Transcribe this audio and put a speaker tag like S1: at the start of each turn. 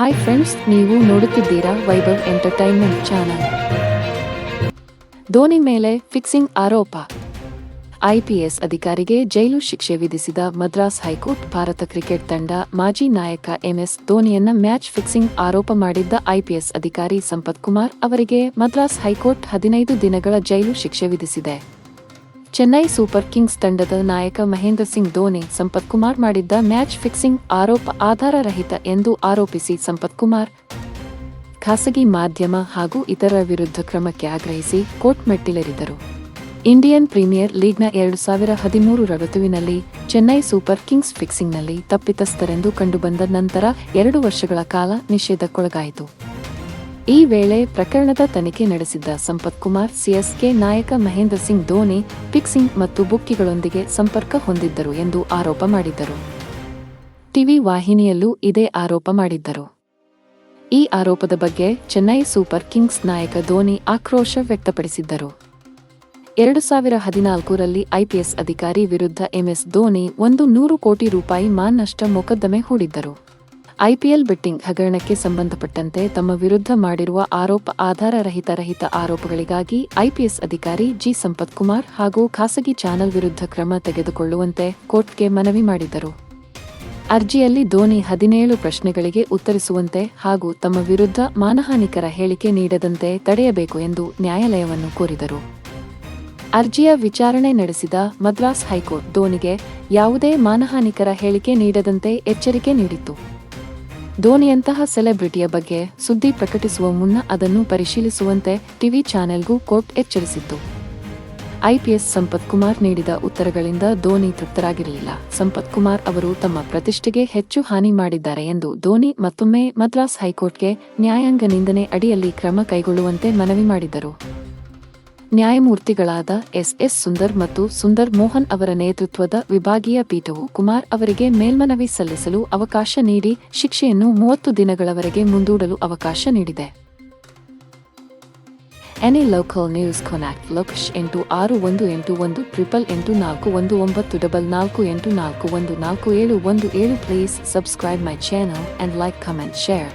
S1: Hi friends, ನೀವು ನೋಡುತ್ತಿದ್ದೀರಾ Vaibhav entertainment channel. Dhoni ಮೇಲೆ fixing ಆರೋಪ. ಐಪಿಎಸ್ ಅಧಿಕಾರಿಗೆ ಜೈಲು ಶಿಕ್ಷೆ ವಿಧಿಸಿದ ಮದ್ರಾಸ್ ಹೈಕೋರ್ಟ್ ಭಾರತ ಕ್ರಿಕೆಟ್ ತಂಡ ಮಾಜಿ ನಾಯಕ ಎಂಎಸ್ ಧೋನಿಯನ್ನ ಮ್ಯಾಚ್ ಫಿಕ್ಸಿಂಗ್ ಆರೋಪ ಮಾಡಿದ್ದ ಐಪಿಎಸ್ ಅಧಿಕಾರಿ ಸಂಪತ್ ಕುಮಾರ್ ಅವರಿಗೆ ಮದ್ರಾಸ್ ಹೈಕೋರ್ಟ್ 15 ದಿನಗಳ ಜೈಲು ಶಿಕ್ಷೆ ವಿಧಿಸಿದೆ. ಚೆನ್ನೈ ಸೂಪರ್ ಕಿಂಗ್ಸ್ ತಂಡದ ನಾಯಕ ಮಹೇಂದ್ರ ಸಿಂಗ್ ಧೋನಿ ಸಂಪತ್ ಕುಮಾರ್ ಮಾಡಿದ್ದ ಮ್ಯಾಚ್ ಫಿಕ್ಸಿಂಗ್ ಆರೋಪ ಆಧಾರರಹಿತ ಎಂದು ಆರೋಪಿಸಿ ಸಂಪತ್ ಕುಮಾರ್ ಖಾಸಗಿ ಮಾಧ್ಯಮ ಹಾಗೂ ಇತರರ ವಿರುದ್ಧ ಕ್ರಮಕ್ಕೆ ಆಗ್ರಹಿಸಿ ಕೋರ್ಟ್ ಮೆಟ್ಟಿಲೇರಿದರು. ಇಂಡಿಯನ್ ಪ್ರೀಮಿಯರ್ ಲೀಗ್ನ 2013 ಋತುವಿನಲ್ಲಿ ಚೆನ್ನೈ ಸೂಪರ್ ಕಿಂಗ್ಸ್ ಫಿಕ್ಸಿಂಗ್ನಲ್ಲಿ ತಪ್ಪಿತಸ್ಥರೆಂದು ಕಂಡುಬಂದ ನಂತರ 2 ವರ್ಷಗಳ ಕಾಲ ನಿಷೇಧಕ್ಕೊಳಗಾಯಿತು. ಈ ವೇಳೆ ಪ್ರಕರಣದ ತನಿಖೆ ನಡೆಸಿದ್ದ ಸಂಪತ್ ಕುಮಾರ್ ಸಿಎಸ್ಕೆ ನಾಯಕ ಮಹೇಂದ್ರ ಸಿಂಗ್ ಧೋನಿ ಫಿಕ್ಸಿಂಗ್ ಮತ್ತು ಬುಕ್ಕಿಗಳೊಂದಿಗೆ ಸಂಪರ್ಕ ಹೊಂದಿದ್ದರು ಎಂದು ಆರೋಪ ಮಾಡಿದ್ದರು. ಟಿವಿ ವಾಹಿನಿಯಲ್ಲೂ ಇದೇ ಆರೋಪ ಮಾಡಿದ್ದರು. ಈ ಆರೋಪದ ಬಗ್ಗೆ ಚೆನ್ನೈ ಸೂಪರ್ ಕಿಂಗ್ಸ್ ನಾಯಕ ಧೋನಿ ಆಕ್ರೋಶ ವ್ಯಕ್ತಪಡಿಸಿದ್ದರು. 2014ರಲ್ಲಿ ಐಪಿಎಸ್ ಅಧಿಕಾರಿ ವಿರುದ್ಧ ಎಂಎಸ್ ಧೋನಿ ₹100 ಕೋಟಿ ಮಾನನಷ್ಟ ಮೊಕದ್ದಮೆ ಹೂಡಿದ್ದರು. ಐಪಿಎಲ್ ಬೆಟ್ಟಿಂಗ್ ಹಗರಣಕ್ಕೆ ಸಂಬಂಧಪಟ್ಟಂತೆ ತಮ್ಮ ವಿರುದ್ಧ ಮಾಡಿರುವ ಆರೋಪ ಆಧಾರರಹಿತ ಆರೋಪಗಳಿಗಾಗಿ ಐಪಿಎಸ್ ಅಧಿಕಾರಿ ಜಿ ಸಂಪತ್ ಕುಮಾರ್ ಹಾಗೂ ಖಾಸಗಿ ಚಾನೆಲ್ ವಿರುದ್ಧ ಕ್ರಮ ತೆಗೆದುಕೊಳ್ಳುವಂತೆ ಕೋರ್ಟ್ಗೆ ಮನವಿ ಮಾಡಿದ್ದರು. ಅರ್ಜಿಯಲ್ಲಿ ಧೋನಿ 17 ಪ್ರಶ್ನೆಗಳಿಗೆ ಉತ್ತರಿಸುವಂತೆ ಹಾಗೂ ತಮ್ಮ ವಿರುದ್ಧ ಮಾನಹಾನಿಕರ ಹೇಳಿಕೆ ನೀಡದಂತೆ ತಡೆಯಬೇಕು ಎಂದು ನ್ಯಾಯಾಲಯವನ್ನು ಕೋರಿದರು. ಅರ್ಜಿಯ ವಿಚಾರಣೆ ನಡೆಸಿದ ಮದ್ರಾಸ್ ಹೈಕೋರ್ಟ್ ಧೋನಿಗೆ ಯಾವುದೇ ಮಾನಹಾನಿಕರ ಹೇಳಿಕೆ ನೀಡದಂತೆ ಎಚ್ಚರಿಕೆ ನೀಡಿತು. ಧೋನಿಯಂತಹ ಸೆಲೆಬ್ರಿಟಿಯ ಬಗ್ಗೆ ಸುದ್ದಿ ಪ್ರಕಟಿಸುವ ಮುನ್ನ ಅದನ್ನು ಪರಿಶೀಲಿಸುವಂತೆ ಟಿವಿ ಚಾನೆಲ್ಗೂ ಕೋರ್ಟ್ ಎಚ್ಚರಿಸಿತ್ತು. ಐಪಿಎಸ್ ಸಂಪತ್ ಕುಮಾರ್ ನೀಡಿದ ಉತ್ತರಗಳಿಂದ ಧೋನಿ ತೃಪ್ತರಾಗಿರಲಿಲ್ಲ. ಸಂಪತ್ ಕುಮಾರ್ ಅವರು ತಮ್ಮ ಪ್ರತಿಷ್ಠೆಗೆ ಹೆಚ್ಚು ಹಾನಿ ಮಾಡಿದ್ದಾರೆ ಎಂದು ಧೋನಿ ಮತ್ತೊಮ್ಮೆ ಮದ್ರಾಸ್ ಹೈಕೋರ್ಟ್ಗೆ ನ್ಯಾಯಾಂಗ ನಿಂದನೆ ಅಡಿಯಲ್ಲಿ ಕ್ರಮ ಕೈಗೊಳ್ಳುವಂತೆ ಮನವಿ ಮಾಡಿದರು. ನ್ಯಾಯಮೂರ್ತಿಗಳಾದ ಎಸ್ ಸುಂದರ್ ಮತ್ತು ಸುಂದರ್ ಮೋಹನ್ ಅವರ ನೇತೃತ್ವದ ವಿಭಾಗೀಯ ಪೀಠವು ಕುಮಾರ್ ಅವರಿಗೆ ಮೇಲ್ಮನವಿ ಸಲ್ಲಿಸಲು ಅವಕಾಶ ನೀಡಿ ಶಿಕ್ಷೆಯನ್ನು 30 ದಿನಗಳವರೆಗೆ ಮುಂದೂಡಲು ಅವಕಾಶ ನೀಡಿದೆ. Any local news contact location 86181844494448414717. Please subscribe my channel and like, comment, share.